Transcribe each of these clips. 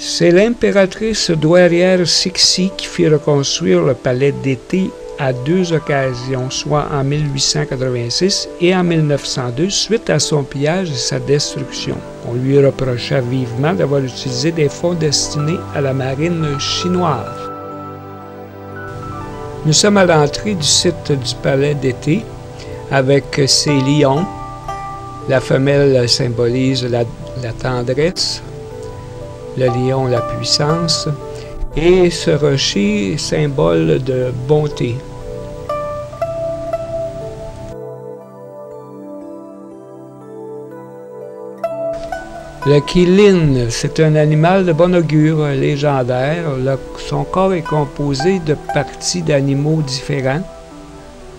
C'est l'impératrice douairière Cixi qui fit reconstruire le palais d'été à 2 occasions, soit en 1886 et en 1902, suite à son pillage et sa destruction. On lui reprocha vivement d'avoir utilisé des fonds destinés à la marine chinoise. Nous sommes à l'entrée du site du palais d'été avec ses lions. La femelle symbolise la tendresse, le lion la puissance, et ce rocher symbole de bonté. Le Qilin, c'est un animal de bon augure légendaire. Son corps est composé de parties d'animaux différents.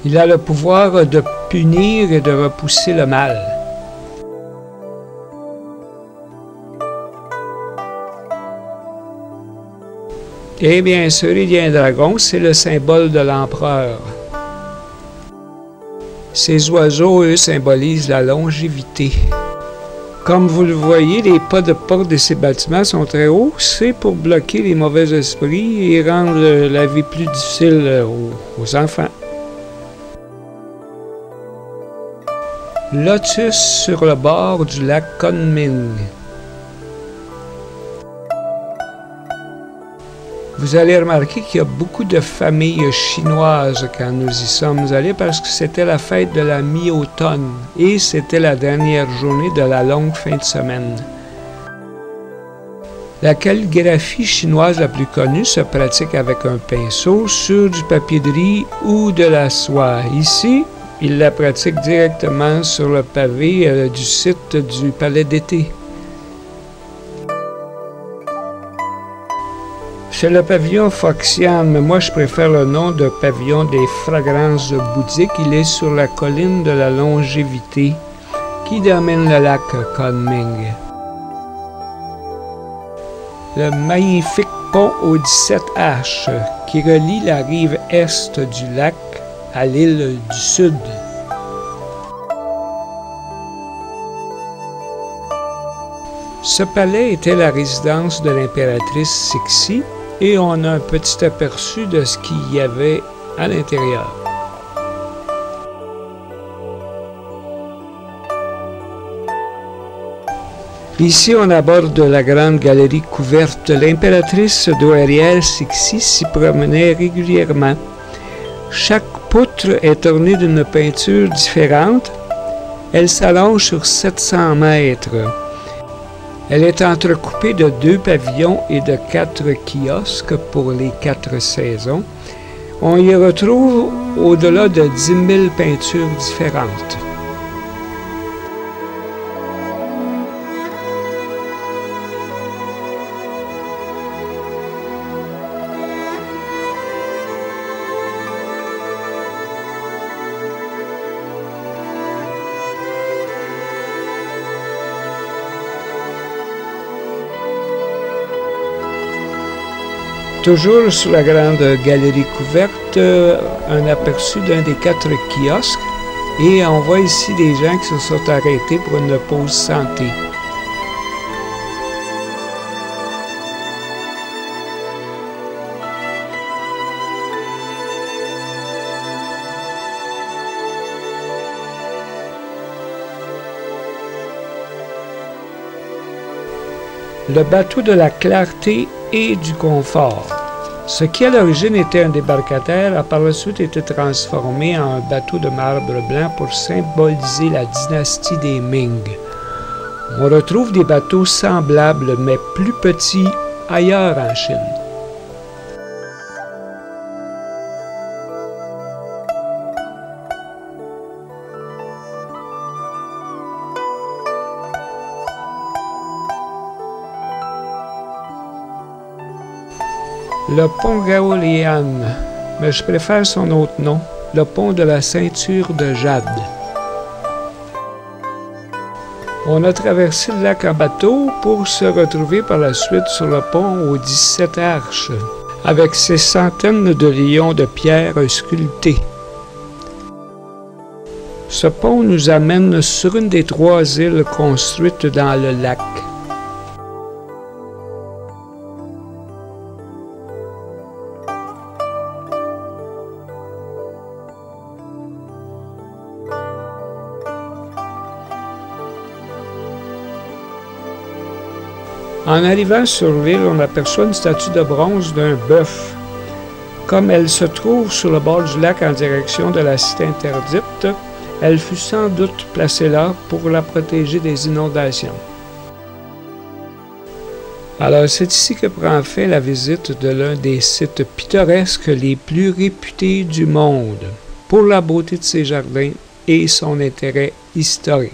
Il a le pouvoir de punir et de repousser le mal. Et bien sûr, il y a un dragon, c'est le symbole de l'empereur. Ces oiseaux, eux, symbolisent la longévité. Comme vous le voyez, les pas de porte de ces bâtiments sont très hauts. C'est pour bloquer les mauvais esprits et rendre la vie plus difficile aux enfants. Lotus sur le bord du lac Kunming. Vous allez remarquer qu'il y a beaucoup de familles chinoises quand nous y sommes allés parce que c'était la fête de la mi-automne et c'était la dernière journée de la longue fin de semaine. La calligraphie chinoise la plus connue se pratique avec un pinceau sur du papier de riz ou de la soie. Ici, ils la pratiquent directement sur le pavé du site du palais d'été. C'est le pavillon Foxian, mais moi je préfère le nom de pavillon des fragrances bouddhiques. Il est sur la colline de la longévité qui domine le lac Kunming. Le magnifique pont aux 17 arches qui relie la rive est du lac à l'île du Sud. Ce palais était la résidence de l'impératrice Cixi et on a un petit aperçu de ce qu'il y avait à l'intérieur. Ici, on aborde la grande galerie couverte. L'impératrice douairière Cixi s'y promenait régulièrement. Chaque poutre est ornée d'une peinture différente. Elle s'allonge sur 700 mètres. Elle est entrecoupée de 2 pavillons et de 4 kiosques pour les 4 saisons. On y retrouve au-delà de 10 000 peintures différentes. Toujours sur la grande galerie couverte, un aperçu d'un des 4 kiosques et on voit ici des gens qui se sont arrêtés pour une pause santé. Le bateau de la clarté et du confort. Ce qui à l'origine était un débarcadère a par la suite été transformé en un bateau de marbre blanc pour symboliser la dynastie des Ming. On retrouve des bateaux semblables mais plus petits ailleurs en Chine. Le pont Gaolian, mais je préfère son autre nom, le pont de la ceinture de jade. On a traversé le lac en bateau pour se retrouver par la suite sur le pont aux 17 arches, avec ses centaines de lions de pierre sculptés. Ce pont nous amène sur une des 3 îles construites dans le lac. En arrivant sur l'île, on aperçoit une statue de bronze d'un bœuf. Comme elle se trouve sur le bord du lac en direction de la cité interdite, elle fut sans doute placée là pour la protéger des inondations. Alors, c'est ici que prend fin la visite de l'un des sites pittoresques les plus réputés du monde, pour la beauté de ses jardins et son intérêt historique.